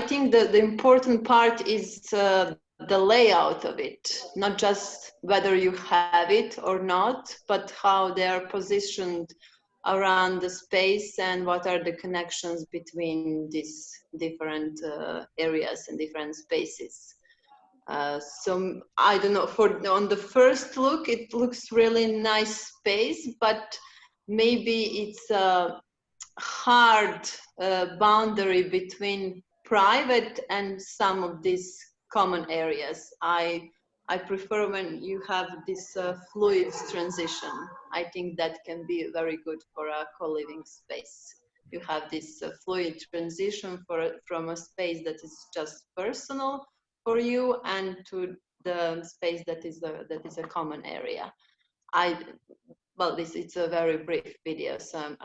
I think the important part is the layout of it, not just whether you have it or not, but how they are positioned around the space and what are the connections between these different areas and different spaces. So I don't know, on the first look, it looks really nice space, but maybe it's a hard boundary between private and some of these common areas. I prefer when you have this fluid transition. I think that can be very good for a co-living space. You have this fluid transition from a space that is just personal for you and to the space that is a common area. Well, it's a very brief video, so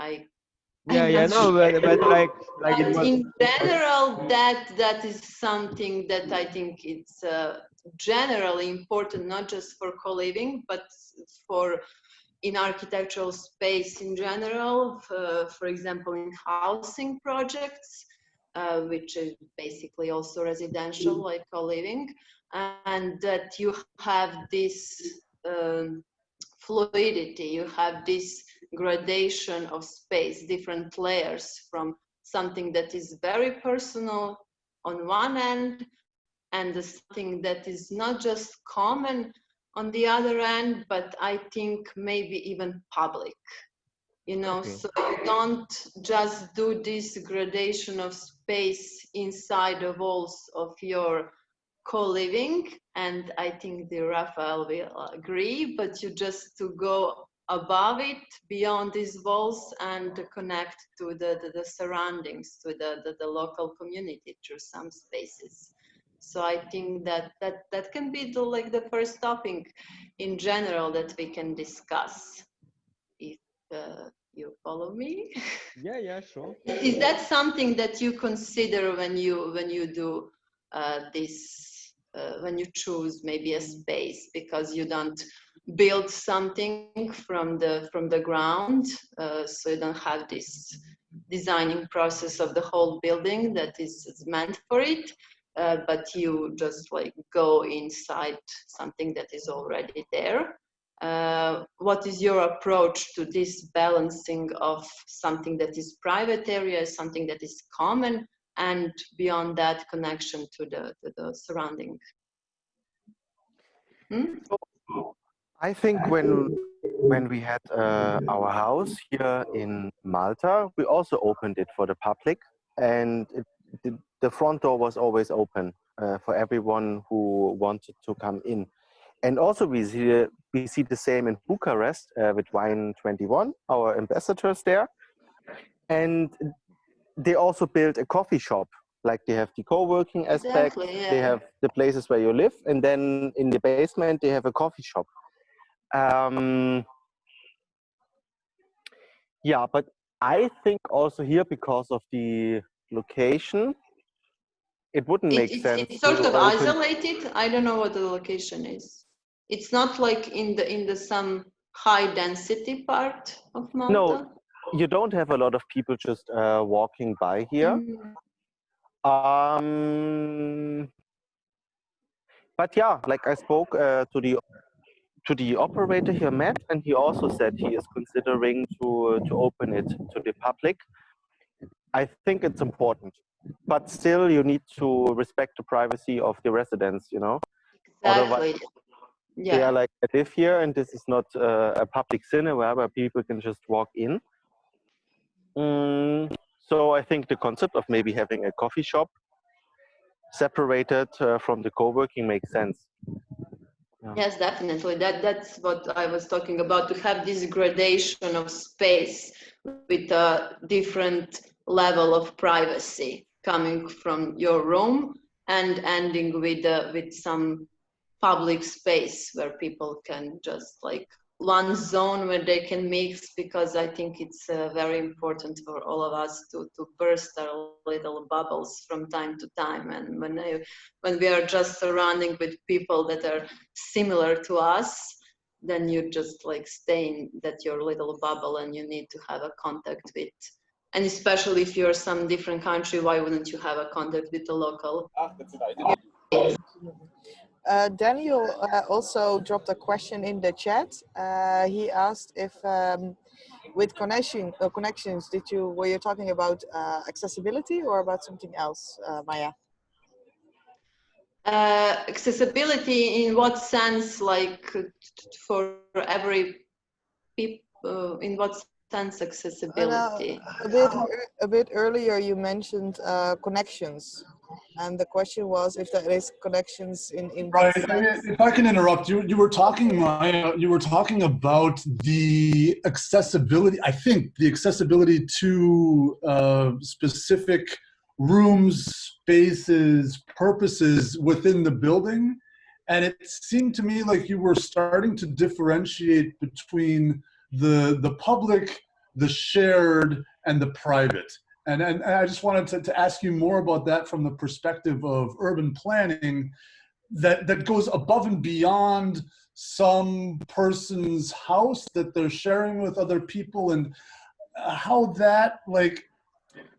Yeah, no, but like but it was. in general, that is something that I think it's generally important, not just for co-living, but for in architectural space in general. For example, in housing projects, which is basically also residential, like co-living, and that you have this fluidity, you have this gradation of space, different layers from something that is very personal on one end and something that is not just common on the other end, but I think maybe even public, you know. Okay. So you don't just do this gradation of space inside the walls of your co-living, and I think the Raphael will agree, but you just to go above it, beyond these walls, and connect to the surroundings, to the local community through some spaces. So I think that can be the first topic in general that we can discuss, if you follow me. Yeah, sure. Is that something that you consider when you do this? When you choose maybe a space, because you don't build something from the ground, so you don't have this designing process of the whole building that is meant for it, but you just like go inside something that is already there. What is your approach to this balancing of something that is private area, something that is common, and beyond that connection to the surrounding? I think when we had our house here in Malta, we also opened it for the public, and the front door was always open for everyone who wanted to come in. And also we see the same in Bucharest with Wine 21, our ambassadors there. And they also built a coffee shop. Like they have the co-working aspect, Exactly, yeah. They have the places where you live, and then in the basement they have a coffee shop. Yeah, but I think also here, because of the location, it wouldn't make sense. It's sort of isolated. I don't know what the location is. It's not like in the some high density part of Malta. No, you don't have a lot of people just walking by here. But yeah, like I spoke to the operator here, Matt, and he also said he is considering to open it to the public. I think it's important, but still you need to respect the privacy of the residents, you know. Exactly. Otherwise, they are like, I live here, and this is not a public cinema where people can just walk in. So I think the concept of maybe having a coffee shop separated from the co-working makes sense. Yeah. Yes, definitely. That's what I was talking about, to have this gradation of space with a different level of privacy coming from your room and ending with some public space where people can just like one zone where they can mix, because I think it's very important for all of us to burst our little bubbles from time to time. And when we are just surrounding with people that are similar to us, then you just like stay in that your little bubble, and you need to have a contact with And especially if you're some different country, why wouldn't you have a contact with the local? Daniel also dropped a question in the chat. He asked if with connections, were you talking about accessibility or about something else, Maja? Accessibility in what sense? Like for every people, in what sense accessibility? A bit earlier you mentioned connections, and the question was if there is connections in what Right. sense? If I can interrupt, you were talking, Maja, you were talking about the accessibility. I think the accessibility to specific rooms, spaces, purposes within the building, and it seemed to me like you were starting to differentiate between the public, the shared, and the private. And I just wanted to ask you more about that from the perspective of urban planning that goes above and beyond some person's house that they're sharing with other people, and how that, like,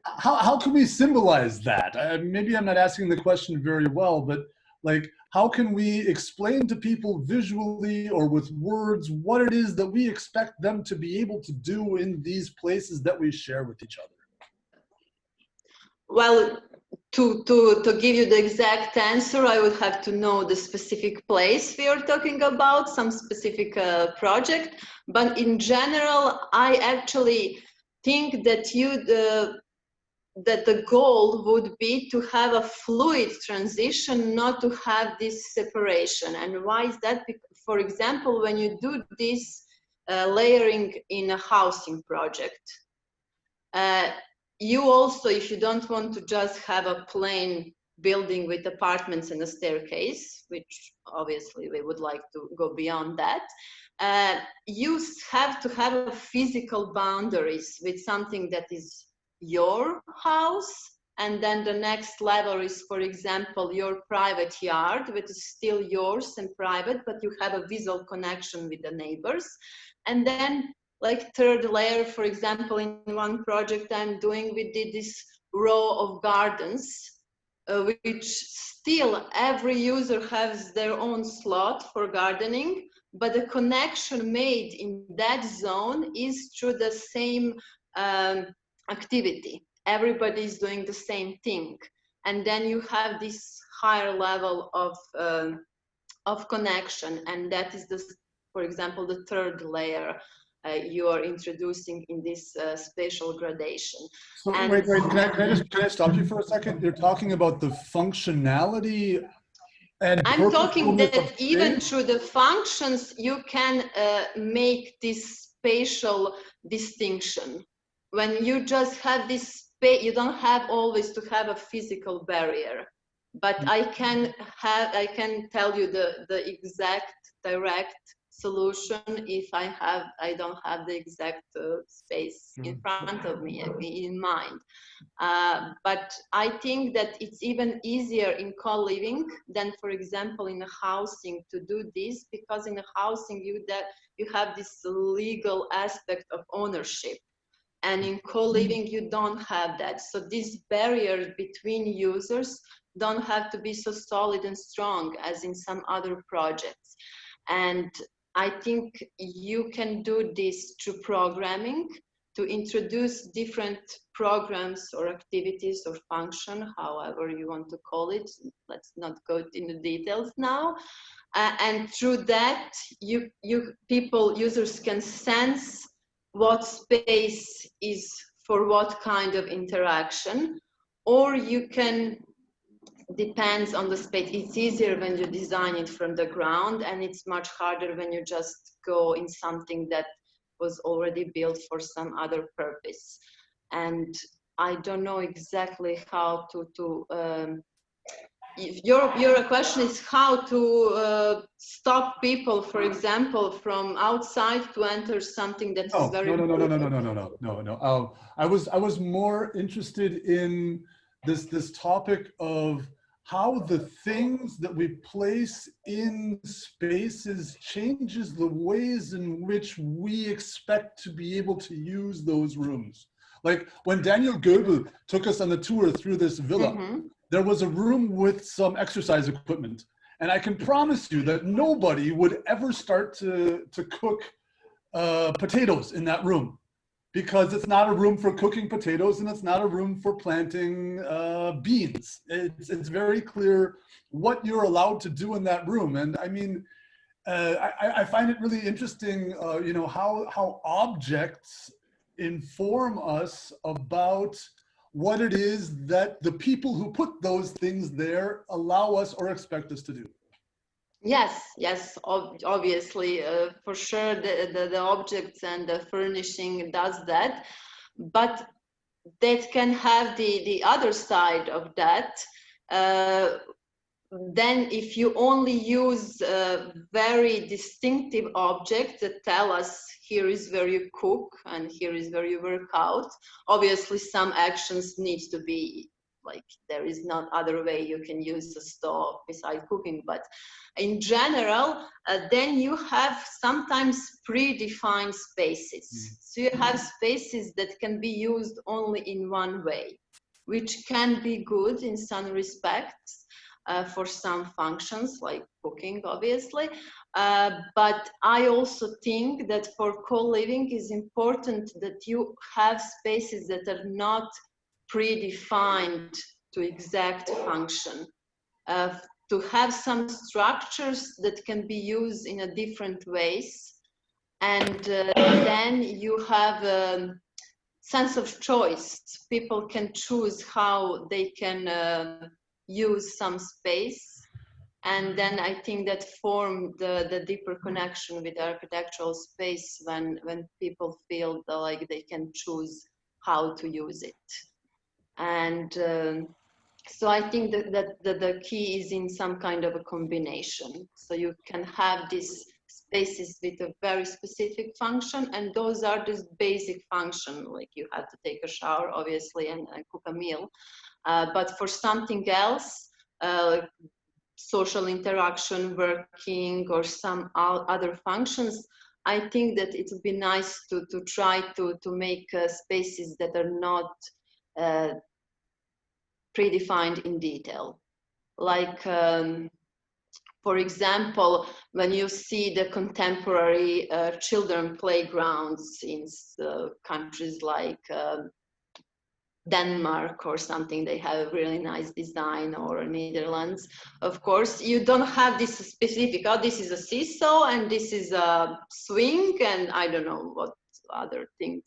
how can we symbolize that? Maybe I'm not asking the question very well, but like, how can we explain to people visually or with words what it is that we expect them to be able to do in these places that we share with each other? Well, to give you the exact answer, I would have to know the specific place we are talking about, some specific project. But in general, I actually think that the goal would be to have a fluid transition, not to have this separation. And why is that? For example, when you do this layering in a housing project, you also, if you don't want to just have a plain building with apartments and a staircase, which obviously we would like to go beyond that, you have to have a physical boundaries with something that is your house, and then the next level is, for example, your private yard, which is still yours and private, but you have a visual connection with the neighbors. And then, like, third layer, for example, in one project I'm doing, we did this row of gardens, which still every user has their own slot for gardening, but the connection made in that zone is through the same activity. Everybody is doing the same thing. And then you have this higher level of connection. And that is, for example, the third layer you are introducing in this spatial gradation. So and wait, can I stop you for a second? You're talking about the functionality and I'm talking purposefulness that of even space? through the functions, you can make this spatial distinction. When you just have this space, you don't have always to have a physical barrier. But I can tell you the exact direct solution if I don't have the exact space in front of me in mind. But I think that it's even easier in co-living than, for example, in a housing to do this, because in a housing you have this legal aspect of ownership. And in co-living, you don't have that. So these barriers between users don't have to be so solid and strong as in some other projects. And I think you can do this through programming, to introduce different programs or activities or function, however you want to call it. Let's not go into details now. And through that, users can sense what space is for what kind of interaction, or you can, depends on the space. It's easier when you design it from the ground, and it's much harder when you just go in something that was already built for some other purpose. And I don't know exactly how if your question is how to stop people, for example, from outside to enter something that is very No. I was more interested in this topic of how the things that we place in spaces changes the ways in which we expect to be able to use those rooms. Like when Daniel Goebel took us on the tour through this villa, there was a room with some exercise equipment. And I can promise you that nobody would ever start to cook potatoes in that room, because it's not a room for cooking potatoes and it's not a room for planting beans. It's very clear what you're allowed to do in that room. And I mean, I find it really interesting, you know, how objects inform us about what it is that the people who put those things there allow us or expect us to do. Yes, yes, obviously, for sure, the objects and the furnishing does that, but that can have the other side of that. Then if you only use very distinctive objects that tell us here is where you cook and here is where you work out, obviously some actions need to be, like, there is not other way you can use the stove beside cooking, but in general, then you have sometimes predefined spaces. So you have spaces that can be used only in one way, which can be good in some respects for some functions like cooking, obviously. But I also think that for co-living is important that you have spaces that are not predefined to exact function, to have some structures that can be used in a different ways, and then you have a sense of choice. People can choose how they can use some space, and then I think that form the deeper connection with architectural space when people feel like they can choose how to use it. And so I think that the key is in some kind of a combination. So you can have these spaces with a very specific function, and those are this basic function, like you have to take a shower, obviously, and cook a meal. But for something else, social interaction, working, or some other functions, I think that it would be nice to try to make spaces that are not predefined in detail. Like, for example, when you see the contemporary children playgrounds in countries like Denmark or something, they have a really nice design, or Netherlands. Of course, you don't have this specific, oh, this is a seesaw and this is a swing and I don't know what other things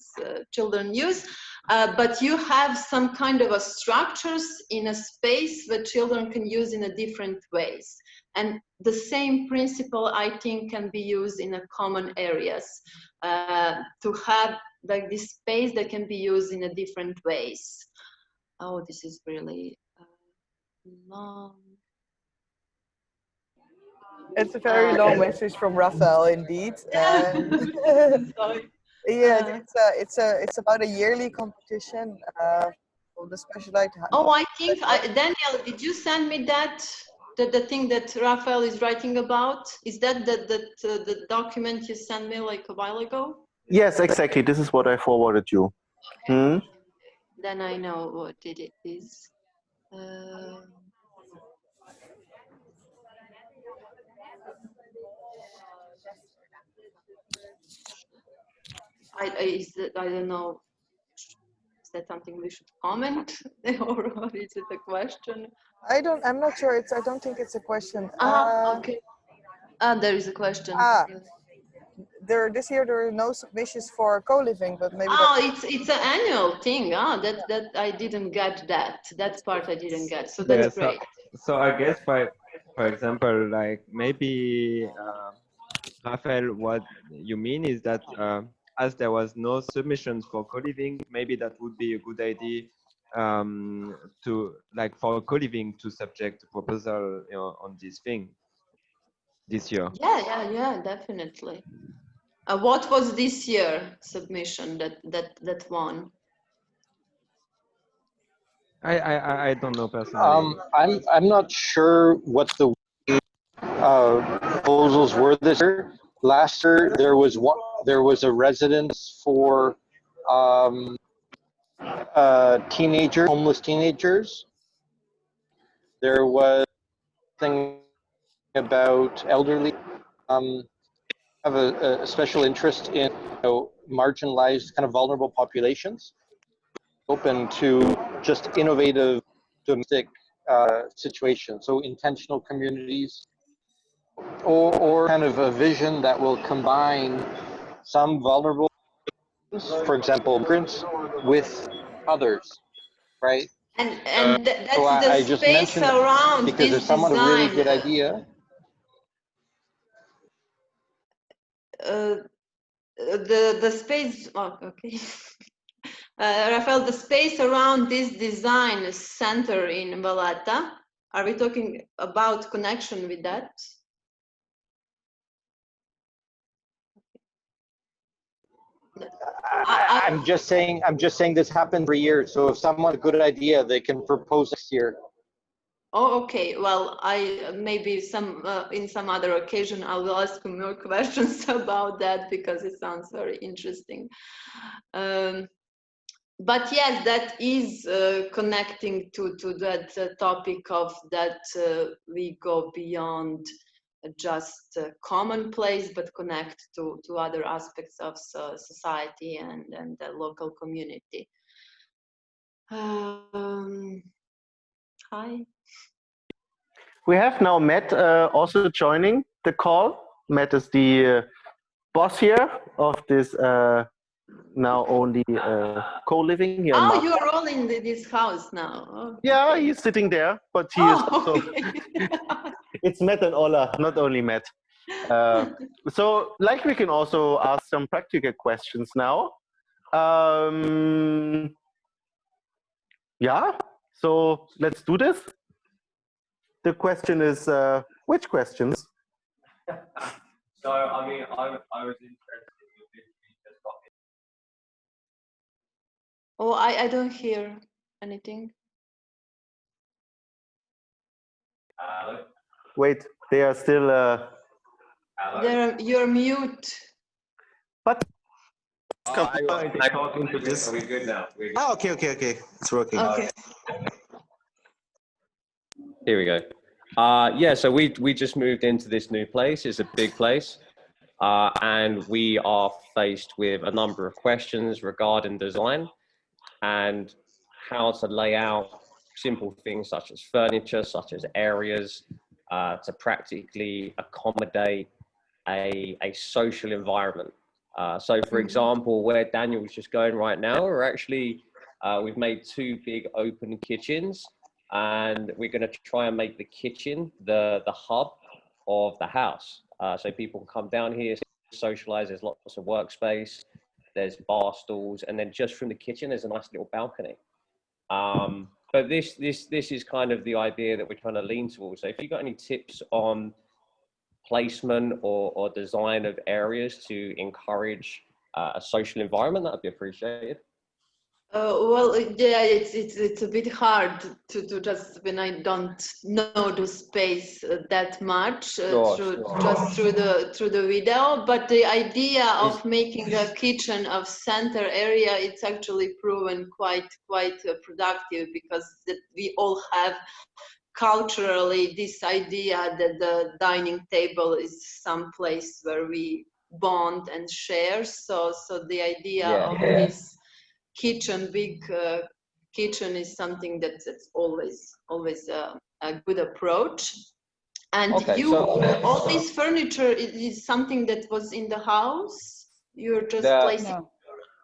children use, but you have some kind of a structures in a space that children can use in a different ways. And the same principle, I think, can be used in a common areas, to have like this space that can be used in a different ways. Oh, this is really long. It's a very long message from Raphael, indeed. Sorry. Yeah, it's about a yearly competition of the specialized. Oh, I think Daniel, did you send me that? The thing that Raphael is writing about? Is that the document you sent me like a while ago? Yes, exactly. This is what I forwarded you. Okay. Then I know what it is. I don't know. Is that something we should comment, or is it a question? I'm not sure. I don't think it's a question. Okay. There is a question. This year there are no submissions for co-living, but maybe. It's an annual thing. That I didn't get that. That part I didn't get. So that's great. So I guess for example, like maybe Raphael, what you mean is that as there was no submissions for co-living, maybe that would be a good idea to, like, for co-living to subject a proposal, you know, on this thing this year. Yeah, definitely. What was this year submission that won? I don't know personally. I'm not sure what the proposals were this year. Last year there was a residence for homeless teenagers. There was something about elderly. Have a special interest in marginalized, kind of vulnerable populations. Open to just innovative domestic situations, so intentional communities, or kind of a vision that will combine some vulnerable, for example, migrants, with others, right? That's So the I just space mentioned that around because this if someone a really design. good idea. The space. Oh, okay. Rafael, the space around this design center in Valletta, are we talking about connection with that? I'm just saying this happened every year. So if someone has a good idea, they can propose next year. Oh, okay. Well, I maybe in some other occasion I will ask you more questions about that because it sounds very interesting. But yes, that is connecting to that topic of that we go beyond just commonplace, but connect to other aspects of society and the local community. Hi. We have now Matt also joining the call. Matt is the boss here of this now only co-living here in Malta. You're all in this house now. Oh, yeah, okay. he's sitting there, but he is also. Okay. It's Matt and Ola, not only Matt. So, like, we can also ask some practical questions now. Yeah, so let's do this. The question is, which questions? So, I mean, I was interested with this. Oh, I don't hear anything. Wait, they are still. You're mute. But. I'm talking to this. Are we good now? Oh, okay. It's working. Okay. Here we go. Yeah, so we just moved into this new place. It's a big place. And we are faced with a number of questions regarding design and how to lay out simple things such as furniture, such as areas, to practically accommodate a social environment. So for example, where Daniel's just going right now, we're actually, we've made 2 big open kitchens, and we're going to try and make the kitchen the hub of the house. So people can come down here, socialize. There's lots of workspace, there's bar stools, and then just from the kitchen there's a nice little balcony. But this is kind of the idea that we're trying to lean towards. So if you've got any tips on placement or design of areas to encourage a social environment, that would be appreciated. Well, yeah, it's a bit hard to just when I don't know the space that much just through the video. But the idea of making a kitchen of center area, it's actually proven quite productive, because we all have culturally this idea that the dining table is some place where we bond and share. So the idea of this big kitchen is something that's always a good approach. And all this furniture is something that was in the house. You're just placing.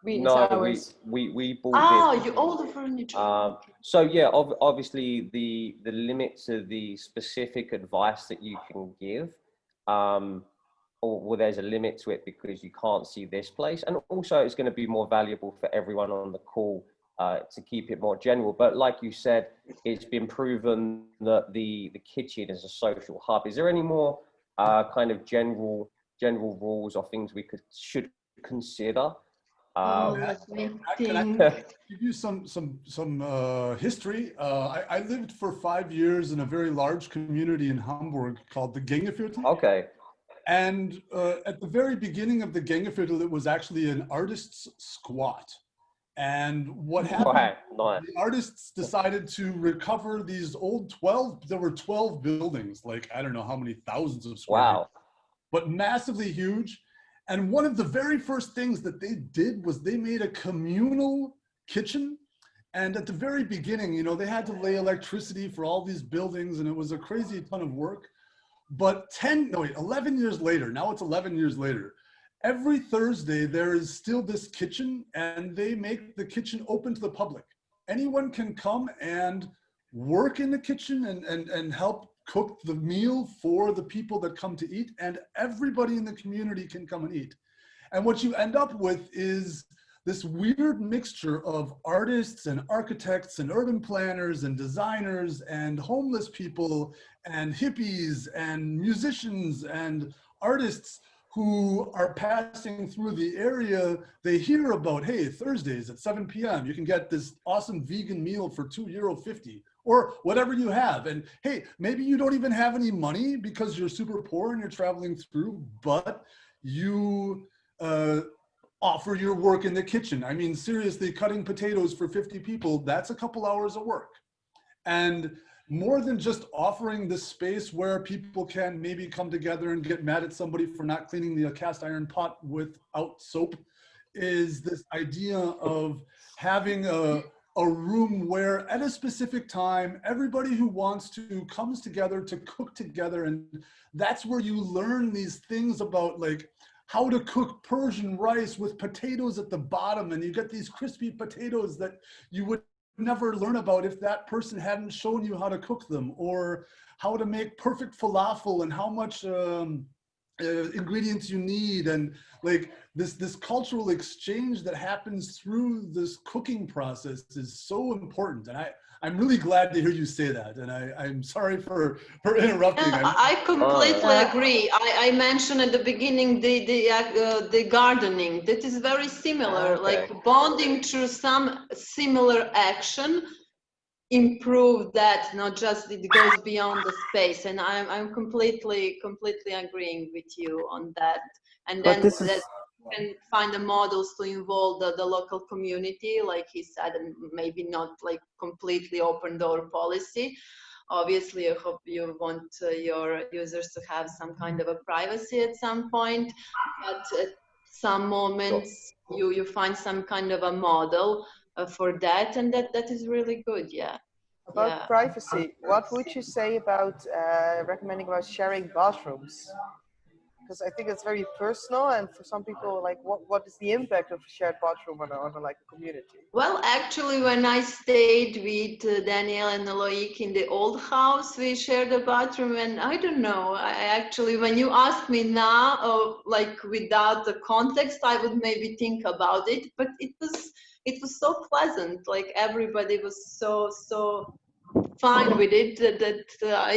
No, we bought this. All the furniture. So yeah, obviously the limits of the specific advice that you can give, well, there's a limit to it because you can't see this place, and also it's going to be more valuable for everyone on the call to keep it more general. But like you said, it's been proven that the kitchen is a social hub. Is there any more kind of general rules or things we should consider? Let me think. Can I give you some history? I lived for 5 years in a very large community in Hamburg called the Gängeviertel. Okay. And at the very beginning of the Gängeviertel, it was actually an artist's squat. And what happened, Right, nice. the artists decided to recover these old there were 12 buildings, like I don't know how many thousands of square Wow. meters, but massively huge. And one of the very first things that they did was they made a communal kitchen. And at the very beginning, you know, they had to lay electricity for all these buildings, and it was a crazy ton of work. But 11 years later, now it's 11 years later, every Thursday there is still this kitchen, and they make the kitchen open to the public. Anyone can come and work in the kitchen and help cook the meal for the people that come to eat, and everybody in the community can come and eat. And what you end up with is this weird mixture of artists and architects and urban planners and designers and homeless people and hippies and musicians and artists who are passing through the area. They hear about, hey, Thursdays at 7 p.m. you can get this awesome vegan meal for €2.50 or whatever you have. And hey, maybe you don't even have any money because you're super poor and you're traveling through, but you offer your work in the kitchen. I mean, seriously, cutting potatoes for 50 people, that's a couple hours of work. And more than just offering the space where people can maybe come together and get mad at somebody for not cleaning the cast iron pot without soap, is this idea of having a room where at a specific time, everybody who wants to comes together to cook together. And that's where you learn these things about, like, how to cook Persian rice with potatoes at the bottom, and you get these crispy potatoes that you would never learn about if that person hadn't shown you how to cook them, or how to make perfect falafel and how much ingredients you need. And like this cultural exchange that happens through this cooking process is so important. And I'm really glad to hear you say that, and I'm sorry for interrupting. I completely agree. I mentioned at the beginning the gardening. That is very similar, Okay. like bonding through some similar action improve that, not just it goes beyond the space. And I'm completely agreeing with you on that. And then that can find the models to involve the local community, like he said, and maybe not like completely open door policy. Obviously, I hope you want your users to have some kind of a privacy at some point, but at some moments you find some kind of a model for that, and that is really good. Yeah. About privacy, what would you say about recommending about sharing bathrooms? Because I think it's very personal, and for some people, like, what is the impact of a shared bathroom on like a community? Well, actually, when I stayed with Daniel and Loic in the old house, we shared a bathroom, and I don't know. I actually, when you ask me now, like without the context, I would maybe think about it. But it was so pleasant. Like everybody was so fine with it that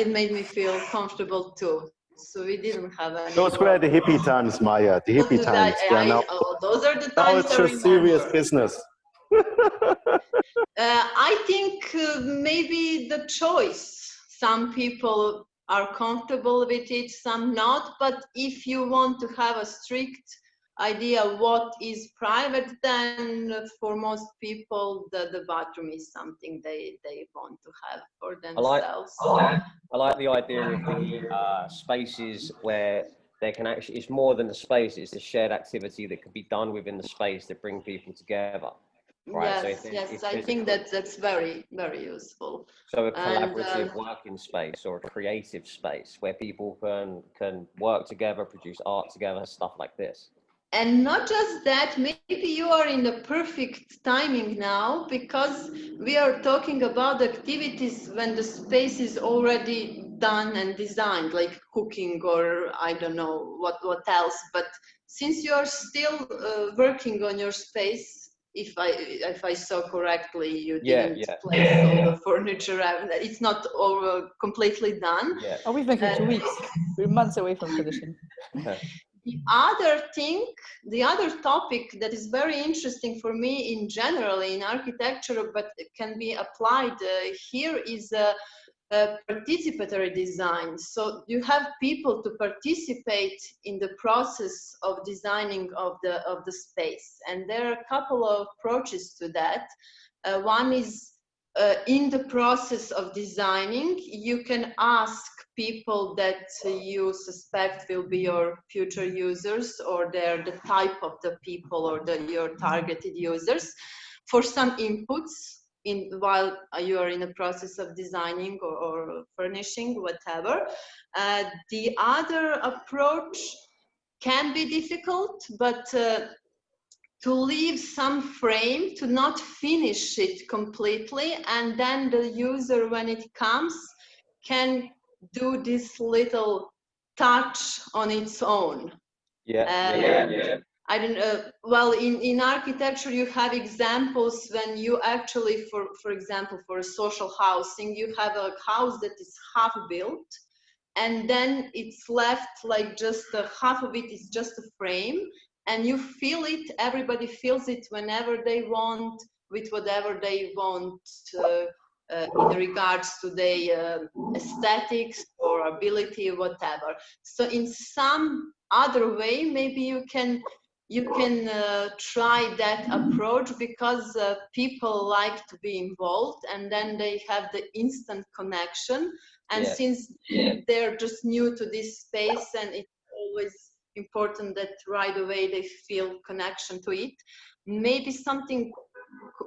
it made me feel comfortable too. So we didn't have any. Those were the hippie times, Maja. The hippie times. Those are the times. Now it's just serious business. I think maybe the choice. Some people are comfortable with it, some not. But if you want to have a strict idea what is private, then for most people the bathroom is something they want to have for themselves. I like the idea of the spaces where there can actually, it's more than the space, it's the shared activity that can be done within the space that bring people together. Right? Yes, I think that's very, very useful. So a collaborative working space or a creative space where people can work together, produce art together, stuff like this. And not just that, maybe you are in the perfect timing now, because we are talking about activities when the space is already done and designed, like cooking or I don't know what else. But since you are still working on your space, if I saw correctly, you didn't place all the furniture. It's not all completely done. Yeah. Oh, we've been for 2 weeks. We're months away from finishing. The other topic that is very interesting for me in general in architecture, but it can be applied here, is participatory design. So you have people to participate in the process of designing of the space. And there are a couple of approaches to that. One is in the process of designing, you can ask people that you suspect will be your future users, or they're the type of the people or your targeted users, for some inputs while you are in the process of designing or furnishing, whatever. The other approach can be difficult, but to leave some frame, to not finish it completely, and then the user, when it comes, can do this little touch on its own. I don't know. Well, in architecture, you have examples when you actually, for example, for social housing, you have a house that is half built, and then it's left like just half of it is just a frame, and you feel it. Everybody feels it whenever they want, with whatever they want, in regards to their aesthetics or ability, whatever. So in some other way, maybe you can try that approach, because people like to be involved, and then they have the instant connection. And since they're just new to this space, and it's always important that right away they feel connection to it, maybe something,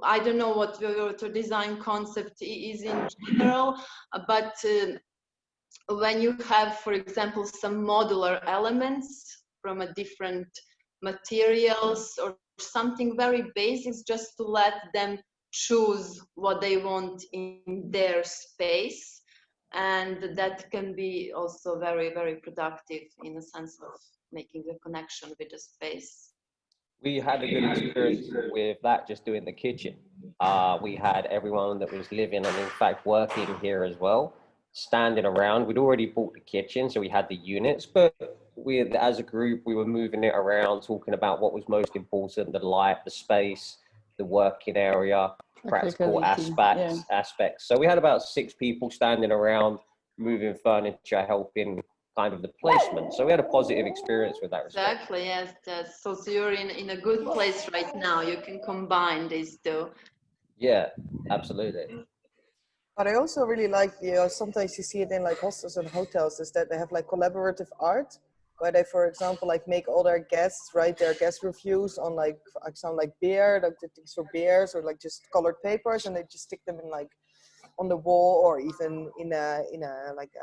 I don't know what your design concept is in general, but when you have, for example, some modular elements from a different materials or something very basic, just to let them choose what they want in their space. And that can be also very, very productive in the sense of making a connection with the space. We had a good experience with that, just doing the kitchen. We had everyone that was living and in fact working here as well, standing around. We'd already bought the kitchen, so we had the units, but as a group, we were moving it around, talking about what was most important: the light, the space, the working area, practical aspects. So we had about 6 people standing around, moving furniture, helping kind of the placement. So we had a positive experience with that respect. Exactly, yes. So you're in a good place right now. You can combine these two. Yeah, absolutely. But I also really like, sometimes you see it in like hostels and hotels, is that they have like collaborative art, where they, for example, like make all their guests write their guest reviews on like, for example, like beer, like the things for beers, or like just colored papers, and they just stick them in like on the wall, or even in a like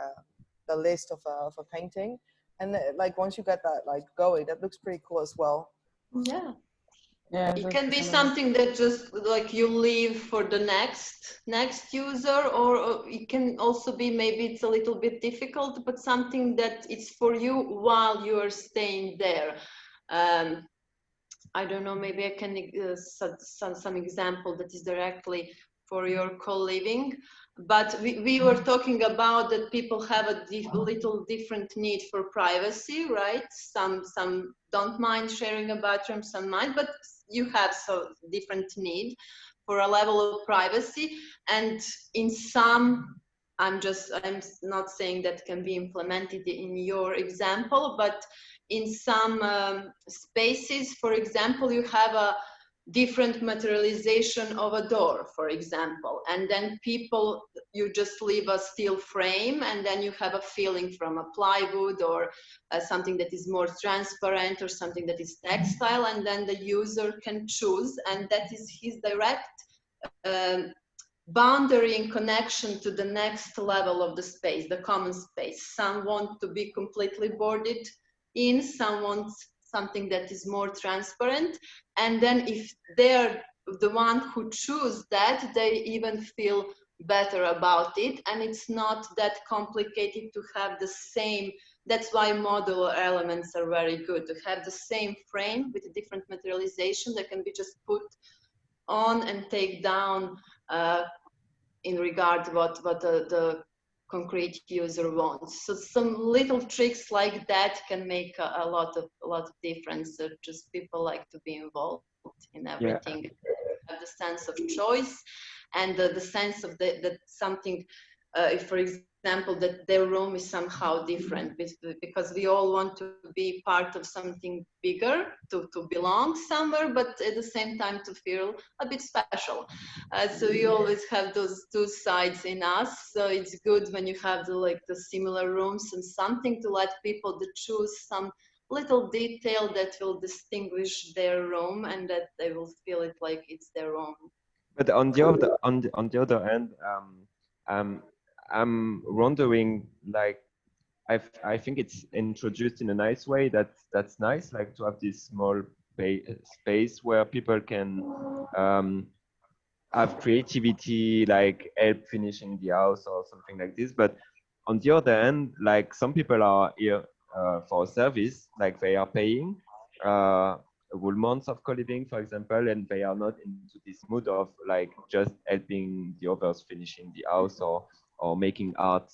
the list of a painting. And like once you get that like going, that looks pretty cool as well. Yeah. Yeah, It can be something that just like you leave for the next user, or it can also be, maybe it's a little bit difficult, but something that it's for you while you are staying there. I don't know, maybe I can some example that is directly for your co-living, but we were talking about that people have a little different need for privacy, right? Some don't mind sharing a bathroom, some might, but you have so different need for a level of privacy. And in some, I'm not saying that can be implemented in your example, but in some spaces, for example, you have a different materialization of a door, for example, and then you just leave a steel frame, and then you have a feeling from a plywood, or something that is more transparent, or something that is textile, and then the user can choose, and that is his direct boundary in connection to the next level of the space, the common space. Some want to be completely boarded in, some want something that is more transparent, and then if they're the one who choose that, they even feel better about it, and it's not that complicated to have the same. That's why modular elements are very good, to have the same frame with a different materialization that can be just put on and take down in regard to what the concrete user wants. So some little tricks like that can make a lot of difference. Just people like to be involved in everything. Have the sense of choice, and the sense of that something if, for example, that their room is somehow different, because we all want to be part of something bigger, to belong somewhere, but at the same time to feel a bit special. So we always have those two sides in us. So it's good when you have the similar rooms and something to let people to choose some little detail that will distinguish their room and that they will feel it like it's their own. But on the other hand, I'm wondering, like, I think it's introduced in a nice way. That's nice, like to have this small space where people can have creativity, like help finishing the house or something like this. But on the other hand, like some people are here for a service, like they are paying a whole month of co-living, for example, and they are not into this mood of like just helping the others finishing the house or making art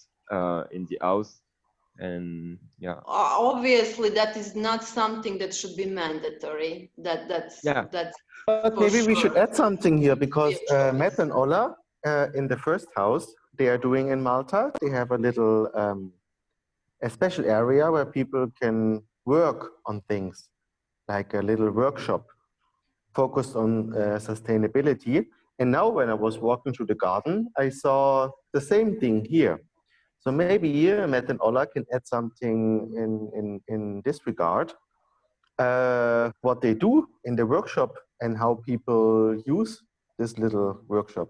in the house. And yeah, obviously that is not something that should be mandatory. That's But maybe we should add something here, because Matt and Ola in the first house they are doing in Malta, they have a little a special area where people can work on things, like a little workshop focused on sustainability. And now when I was walking through the garden, I saw the same thing here. So maybe here Matt and Ola can add something in this regard, what they do in the workshop and how people use this little workshop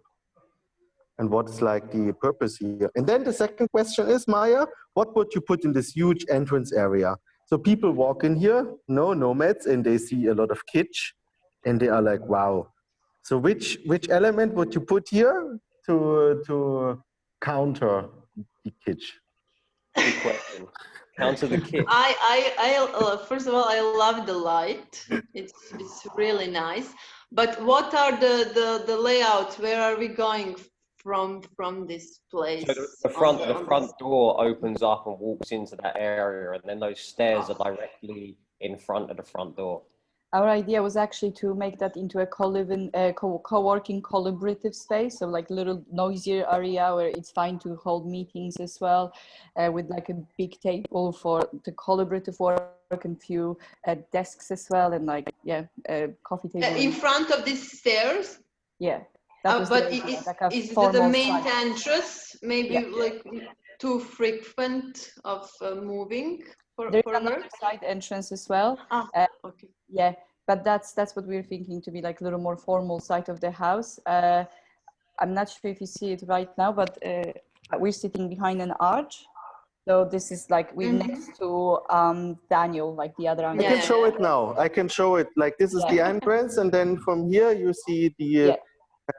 and what's like the purpose here. And then the second question is, Maja, what would you put in this huge entrance area? So people walk in here, no nomads, and they see a lot of kitsch and they are like, wow. So which element would you put here to counter the kitsch? Good question. Counter the kitsch. I first of all, I love the light. It's really nice. But what are the layouts? Where are we going from this place? So the front door opens up and walks into that area, and then those stairs are directly in front of the front door. Our idea was actually to make that into a co-living, co-working collaborative space, so like a little noisier area where it's fine to hold meetings as well, with like a big table for the collaborative work and few desks as well, and like coffee table. In front of these stairs? Yeah. But is it the main entrance maybe like too frequent of moving? There's another side entrance as well. Okay. Yeah, but that's what we're thinking to be like a little more formal side of the house. I'm not sure if you see it right now, but we're sitting behind an arch. So this is like we're next to Daniel, like the other. I can show it now. I can show it. Like this is the entrance, and then from here you see the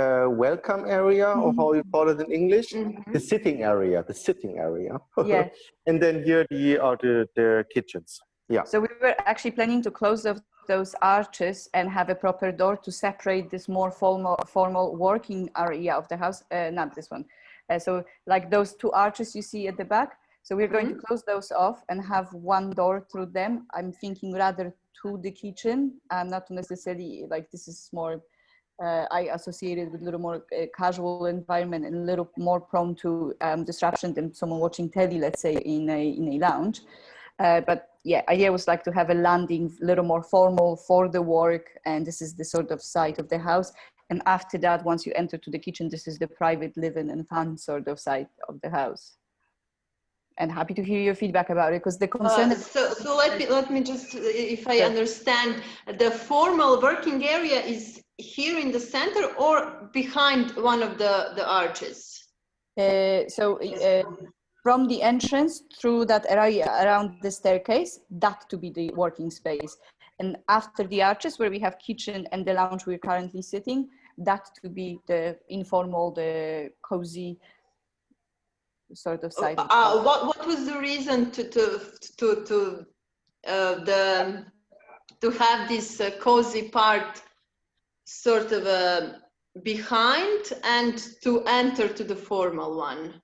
welcome area, or how you call it in English, the sitting area. The sitting area. Yeah. And then here are the kitchens. Yeah. So we were actually planning to close those arches and have a proper door to separate this more formal working area of the house. Not this one. So like those two arches you see at the back. So we're going to close those off and have one door through them. I'm thinking rather to the kitchen. Not necessarily like this is more. I associated with a little more casual environment and a little more prone to disruption than someone watching telly, let's say, in a lounge. But yeah, idea was like to have a landing a little more formal for the work, and this is the sort of side of the house. And after that, once you enter to the kitchen, this is the private living and fun sort of side of the house. And happy to hear your feedback about it, because the concern. So let me just, if I understand, the formal working area is here in the center or behind one of the arches? From the entrance through that area around the staircase, that to be the working space. And after the arches where we have kitchen and the lounge we're currently sitting, that to be the informal, the cozy sort of side. What was the reason to have this cozy part sort of behind and to enter to the formal one?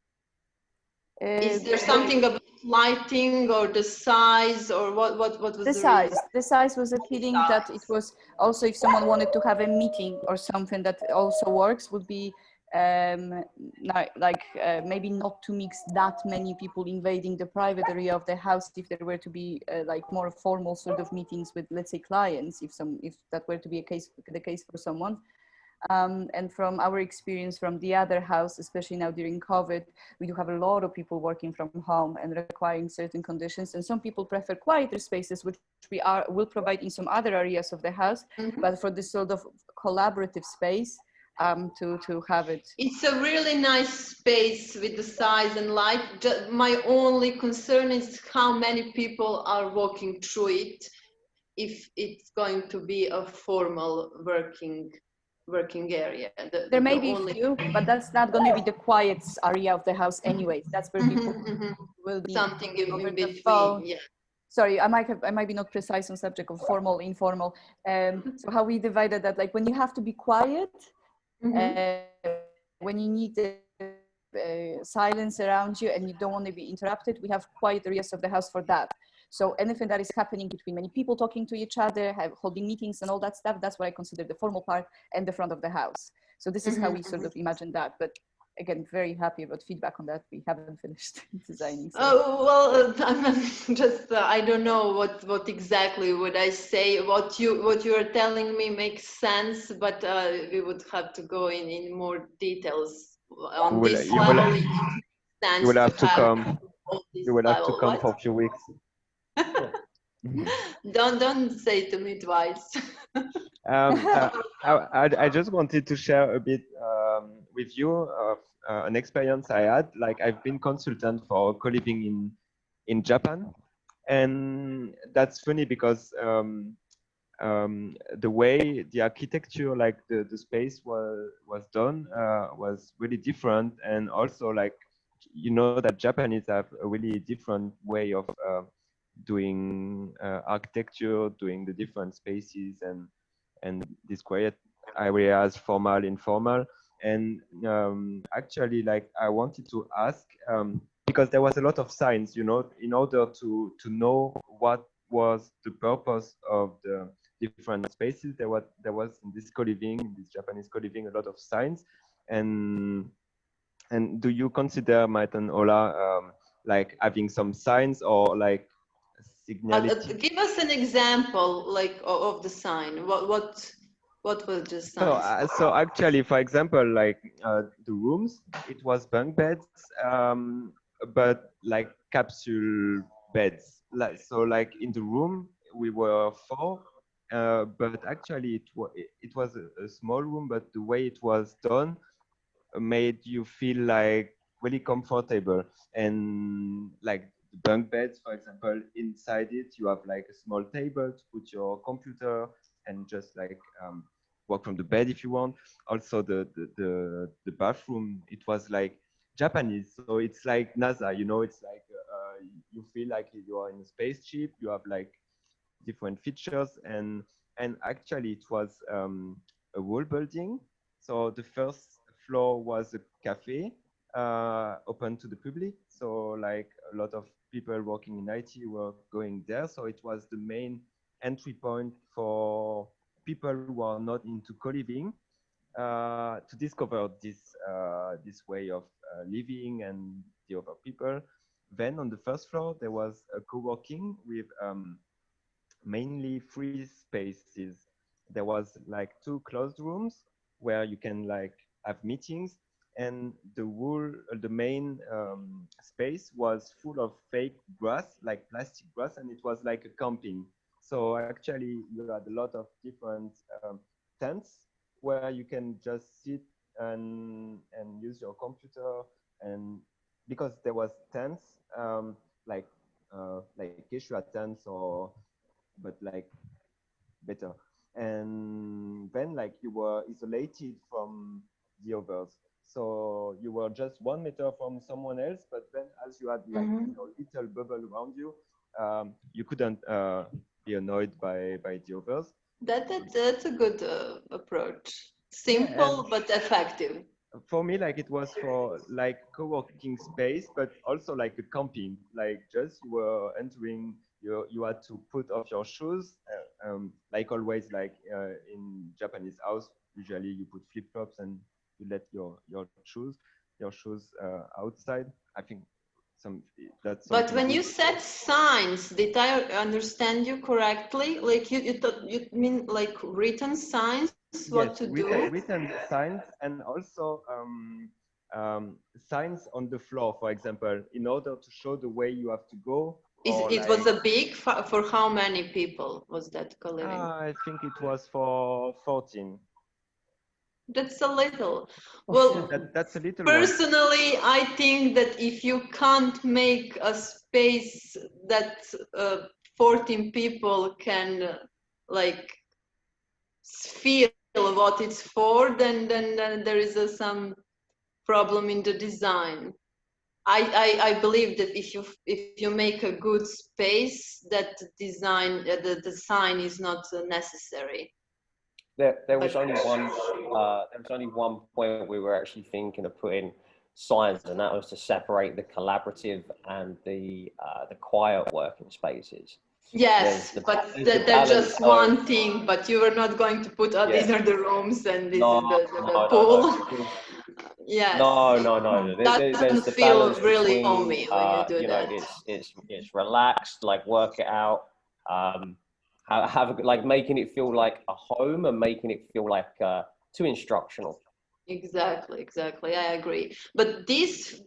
Is there something about lighting or the size, or what was the size? reason? The size was appealing, that it was also, if someone wanted to have a meeting or something that also works, would be Maybe not to mix that many people invading the private area of the house if there were to be like more formal sort of meetings with, let's say, clients, if that were to be the case for someone. And from our experience from the other house, especially now during COVID, we do have a lot of people working from home and requiring certain conditions. And some people prefer quieter spaces, which will provide in some other areas of the house, but for this sort of collaborative space, to have it. It's a really nice space with the size and light. My only concern is how many people are walking through it if it's going to be a formal working area. There may be a few, but that's not going to be the quiet area of the house anyways. That's where people will be something in over between. the phone. Yeah. Sorry, I might be not precise on subject of formal, informal. So how we divided that, like when you have to be quiet, when you need silence around you and you don't want to be interrupted, we have quiet areas of the house for that. So anything that is happening between many people talking to each other, holding meetings and all that stuff, that's what I consider the formal part and the front of the house. So this is how we sort of imagine that. But again, very happy about feedback on that. We haven't finished designing. So. Oh, well, I'm just, I don't know what exactly would I say. What you are telling me makes sense, but we would have to go in more details on this level. You will have to come. You will have to come for a few weeks. Don't say to me twice. I just wanted to share a bit with you of an experience I had. Like I've been consultant for Coliving in Japan, and that's funny because the way the architecture, like the space was done, was really different, and also like you know that Japanese have a really different way of doing architecture, doing the different spaces and these quiet areas, formal, informal. And actually, like I wanted to ask, because there was a lot of signs, you know, in order to know what was the purpose of the different spaces, there was in this co-living, this Japanese co-living, a lot of signs. And do you consider, Maja and Ola, like having some signs or like signality? Give us an example, like of the sign. What was the sign? So actually, for example, like the rooms, it was bunk beds, but like capsule beds. Like in the room, we were 4, but actually it was a small room, but the way it was done made you feel like really comfortable. And like the bunk beds, for example, inside it you have like a small table to put your computer and just like work from the bed if you want. Also the bathroom, it was like Japanese, so it's like NASA, you know, it's like you feel like you are in a spaceship. You have like different features, and actually it was a wall building. So the first floor was a cafe open to the public. So like a lot of people working in IT were going there. So it was the main entry point for people who are not into co-living to discover this way of living and the other people. Then on the first floor, there was a co-working with mainly free spaces. There was like 2 closed rooms where you can like have meetings, and the main space was full of fake grass, like plastic grass, and it was like a camping. So actually you had a lot of different tents where you can just sit and use your computer. And because there was tents like Quechua tents, or but like better. And then like you were isolated from the others. So you were just 1 meter from someone else, but then as you had like your little bubble around you, you couldn't be annoyed by the others. That's a good approach. Simple but effective. For me, like it was for like co-working space, but also like a camping. Like just you were entering, you had to put off your shoes, like always, like in Japanese house. Usually you put flip flops and you let your shoes outside. I think that's But something when good. you said signs, did I understand you correctly? Like you mean like written signs, what Yes, to do? written signs, and also signs on the floor, for example, in order to show the way you have to go. Or It was like, a big, for how many people was that co-living? I think it was for 14. That's a little. Well, That's a little one. personally, I think that if you can't make a space that 14 people can like feel what it's for, then there is some problem in the design. I believe that if you make a good space, that design the sign is not necessary. There was only one point we were actually thinking of putting signs, and that was to separate the collaborative and the quiet working spaces. Yes, but that's just one thing. But you were not going to put, these are the rooms and this is the pool. Yes. No. That There's doesn't the feel balance really between, homey when you do that. it's relaxed, like work it out, have like making it feel like a home and making it feel like too instructional. Exactly. I agree. But this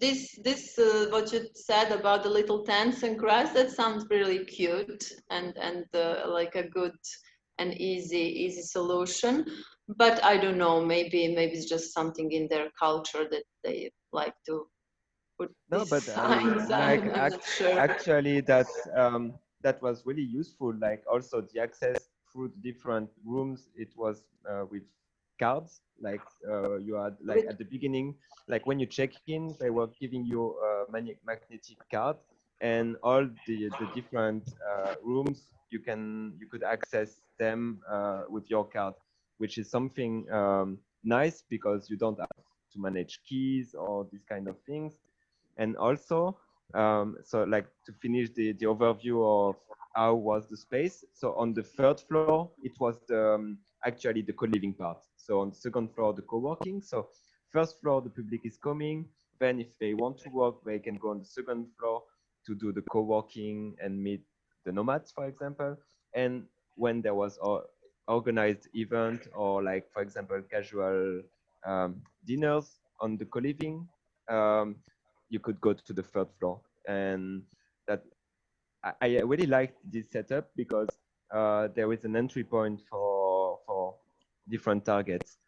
what you said about the little tents and grass, that sounds really cute and like a good and easy solution. But I don't know, maybe it's just something in their culture that they like to put these signs. Like I'm not sure. actually that was really useful. Like also the access through the different rooms, it was with cards. Like you had like at the beginning, like when you check in, they were giving you a magnetic card, and all the different rooms you could access them with your card, which is something nice because you don't have to manage keys or these kind of things. And also, so like to finish the overview of how was the space. So on the third floor, it was actually the co-living part. So on the second floor, the co-working. So first floor, the public is coming. Then if they want to work, they can go on the second floor to do the co-working and meet the nomads, for example. And when there was organized event or like, for example, casual dinners on the co-living, you could go to the third floor. And that I really liked this setup because there is an entry point for different targets.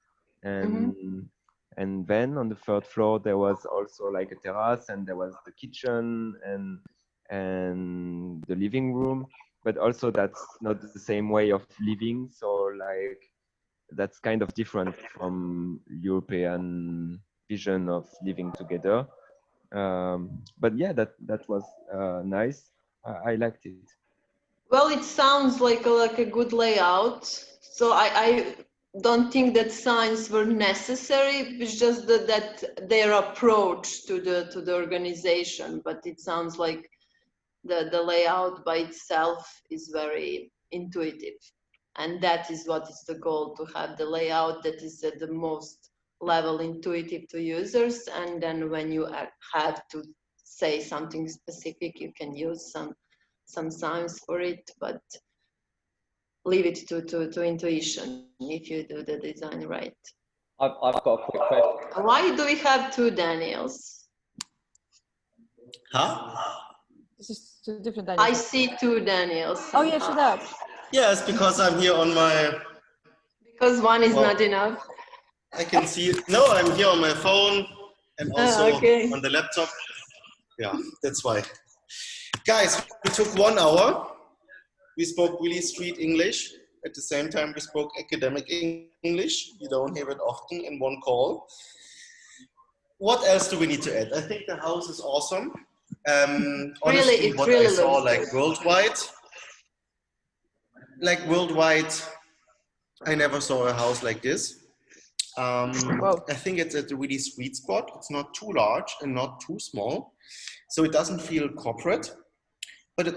And and then on the third floor there was also like a terrace, and there was the kitchen and the living room, but also that's not the same way of living. So like that's kind of different from European vision of living together. But yeah, that was nice. I liked it. Well, it sounds like a good layout. So I don't think that signs were necessary. It's just that their approach to the organization. But it sounds like the layout by itself is very intuitive, and that is what is the goal, to have the layout that is at the most level intuitive to users. And then when you have to say something specific, you can use some signs for it, but leave it to intuition if you do the design right. I've got a quick question. Why do we have two Daniels? Huh? This is two different Daniels. I see two Daniels. Oh yeah, shut up. Yes, because I'm here on my... Because one is not enough. I can see it. No, I'm here on my phone and also on the laptop. Yeah, that's why. Guys, we took 1 hour. We spoke really street English. At the same time, we spoke academic English. You don't hear it often in one call. What else do we need to add? I think the house is awesome. Honestly, what I saw like worldwide, I never saw a house like this. I think it's at a really sweet spot. It's not too large and not too small. So it doesn't feel corporate, but it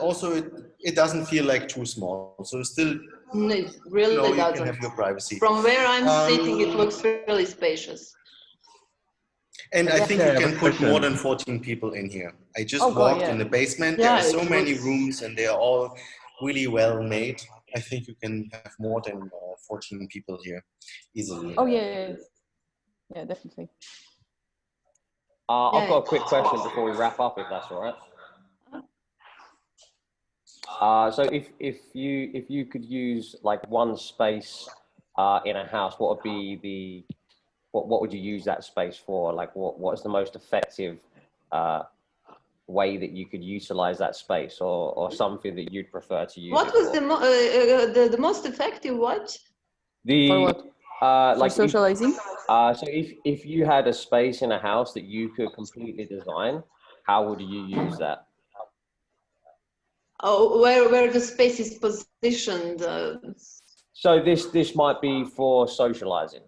doesn't feel like too small. So still, no, it really you doesn't. can have your privacy. From where I'm sitting, it looks really spacious. And I think Yeah, you I have can a put more question. than 14 people in here. I just Oh, God, walked yeah. in the basement. Yeah, There are so it many looks- rooms and they are all really well made. I think you can have more than 14 people here easily. Oh, yeah, yeah, yeah. Yeah, definitely. I've Yeah, got a quick it's question awesome. before we wrap up, if that's all right. So if you could use like one space in a house, what would be what would you use that space for? Like what is the most effective way that you could utilize that space, or something that you'd prefer to use What it was for? the most effective what? For what? For Like socializing? so if you had a space in a house that you could completely design, how would you use that? Oh, where the space is positioned. So this might be for socializing.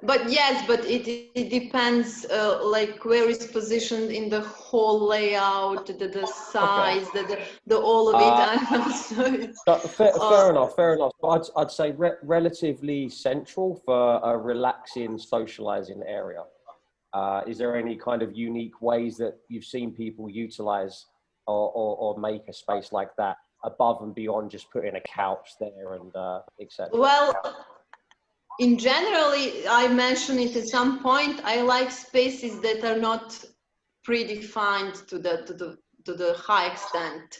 But yes, but it depends, like where it's positioned in the whole layout, the size, the all of it. Fair enough, fair enough. But I'd say relatively central for a relaxing socializing area. Is there any kind of unique ways that you've seen people utilize or make a space like that above and beyond just putting a couch there and etc.? Well, in general, I mentioned it at some point. I like spaces that are not predefined to the high extent,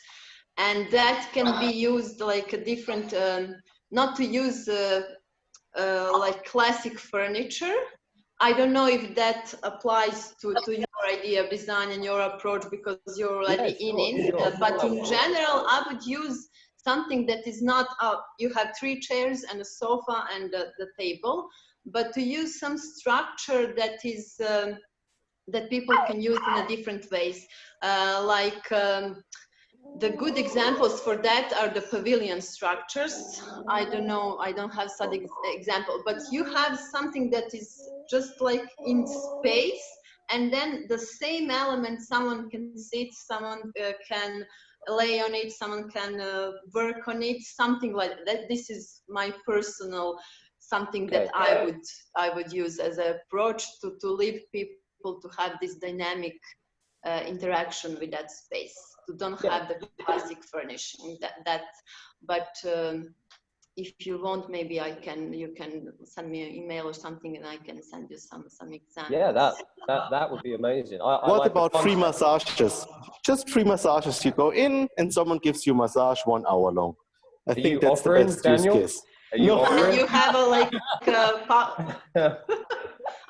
and that can be used like a different, not to use like classic furniture. I don't know if that applies to your idea of design and your approach because you're already Sure. but in general, I would use something that is not, you have 3 chairs and a sofa and the table, but to use some structure that is, that people can use in a different ways. The good examples for that are the pavilion structures. I don't know, I don't have such example, but you have something that is just like in space, and then the same element, someone can sit, someone can lay on it, someone can work on it, something like that. This is my personal something that I would use as an approach to leave people to have this dynamic interaction with that space. To don't have the classic furnishing but if you want, maybe you can send me an email or something and I can send you some examples. Yeah, that would be amazing. What about free massages? Just free massages. You go in and someone gives you massage 1 hour long. I think that's the best use case. And you have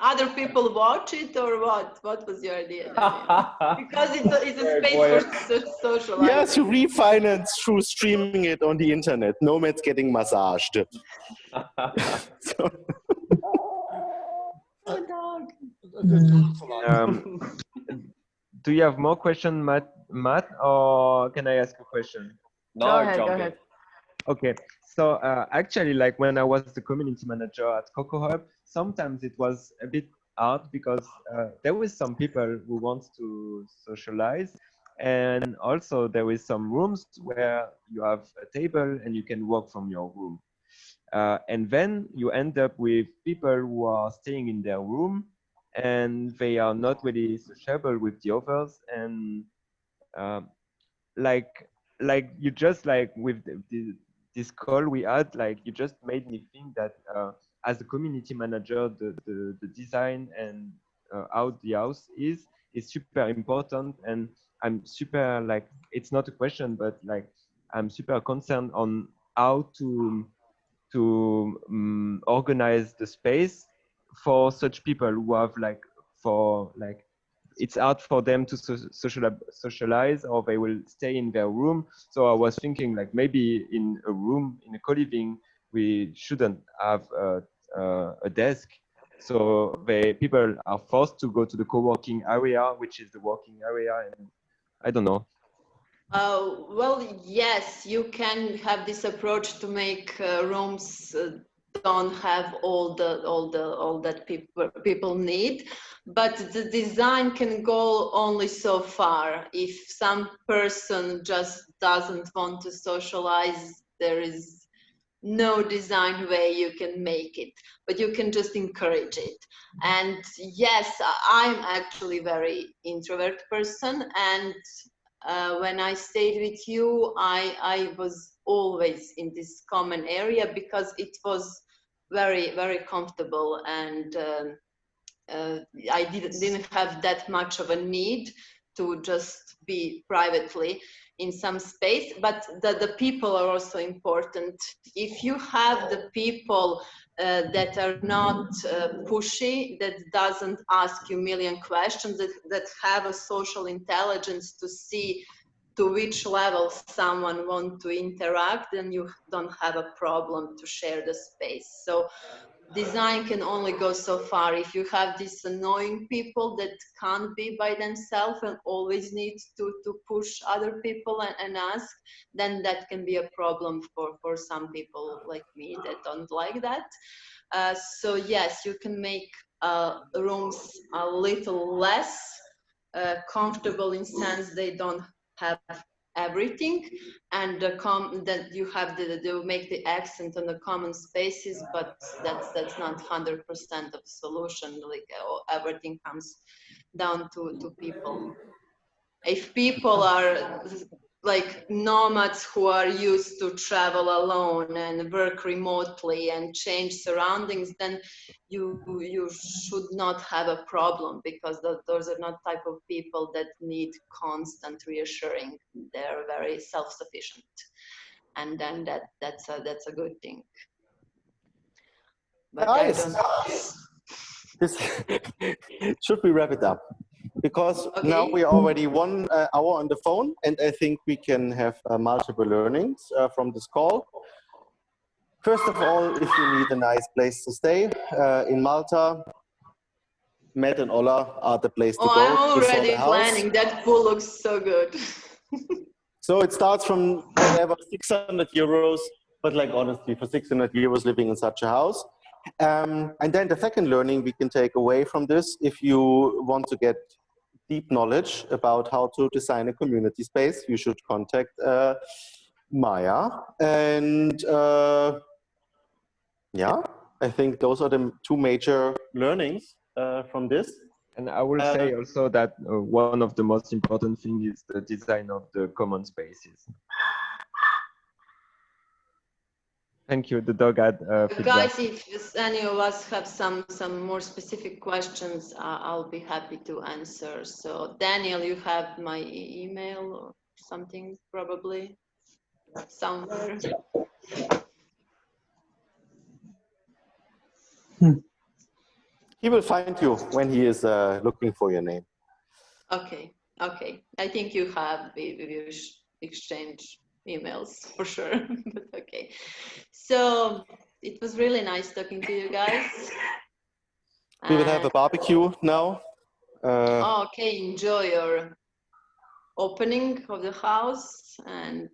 other people watch it, or what was your idea? Because it's a space for socializing. Yes, you refinance through streaming it on the internet. Nomads getting massaged. Do you have more questions, Matt, or can I ask a question? No, go ahead. Okay, so actually, like when I was the community manager at CoCoHub, sometimes it was a bit hard because there was some people who want to socialize, and also there was some rooms where you have a table and you can work from your room. And then you end up with people who are staying in their room and they are not really sociable with the others, and like you just like with this call we had, like you just made me think that as a community manager, the design and how the house is super important, and I'm super, like, it's not a question, but like I'm super concerned on how to organize the space for such people who have it's hard for them to socialize, or they will stay in their room. So I was thinking, like, maybe in a room, in a co-living, we shouldn't have a desk. So people are forced to go to the co-working area, which is the working area, and I don't know. Well, yes, you can have this approach to make rooms don't have all that people need, but the design can go only so far. If some person just doesn't want to socialize, there is no design way you can make it, but you can just encourage it. And yes, I'm actually very introvert person, and when I stayed with you, I was always in this common area because it was very, very comfortable, and I didn't have that much of a need to just be privately in some space. But the people are also important. If you have the people that are not pushy, that doesn't ask you a million questions, that have a social intelligence to see to which level someone wants to interact, then you don't have a problem to share the space. So design can only go so far. If you have these annoying people that can't be by themselves and always need to push other people and ask, then that can be a problem for some people like me that don't like that. So yes, you can make rooms a little less comfortable in sense they don't have everything, and that you have to make the accent on the common spaces, but that's not 100% of the solution. Like everything comes down to people. If people are like nomads who are used to travel alone and work remotely and change surroundings, then you should not have a problem, because those are not type of people that need constant reassuring. They're very self-sufficient, and then that's a good thing. But nice. Should we wrap it up? Because now we are already 1 hour on the phone, and I think we can have multiple learnings from this call. First of all, if you need a nice place to stay in Malta, Matt and Ola are the place to go. I'm already planning. That pool looks so good. So it starts from whatever, 600 euros, but like honestly, for 600 euros living in such a house. And then the second learning we can take away from this, if you want to get deep knowledge about how to design a community space, you should contact Maja. And yeah, I think those are the 2 major learnings from this. And I will say also that one of the most important things is the design of the common spaces. Thank you. The dog had feedback. Guys, if any of us have some more specific questions, I'll be happy to answer. So Daniel, you have my email or something probably somewhere. He will find you when he is looking for your name. Okay. I think you have, we exchange emails for sure. But okay. So it was really nice talking to you guys. We will have a barbecue now. Okay, enjoy your opening of the house, and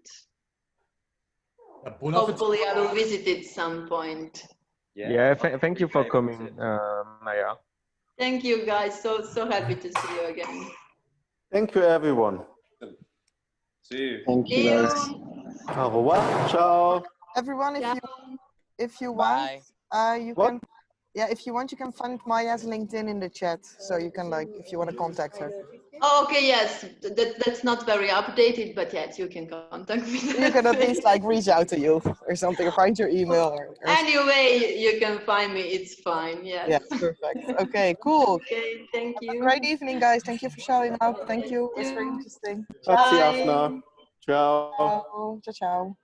hopefully I will visit it some point. Yeah, thank you for coming, Maja. Thank you guys, so happy to see you again. Thank you everyone. See you. Thank you guys. Au revoir. Ciao. Everyone, if you want, you can. Yeah, if you want, you can find Maja's LinkedIn in the chat, so you can if you want to contact her. Oh, okay, yes, that's not very updated, but yes, you can contact me. You can at least reach out to you or something, or find your email. Or anyway, you can find me. It's fine. Yes. Yeah, perfect. Okay, cool. Okay, thank you. Have a great evening, guys. Thank you for showing up. Thank you. It was very interesting. Ciao. Ciao. Ciao. Ciao.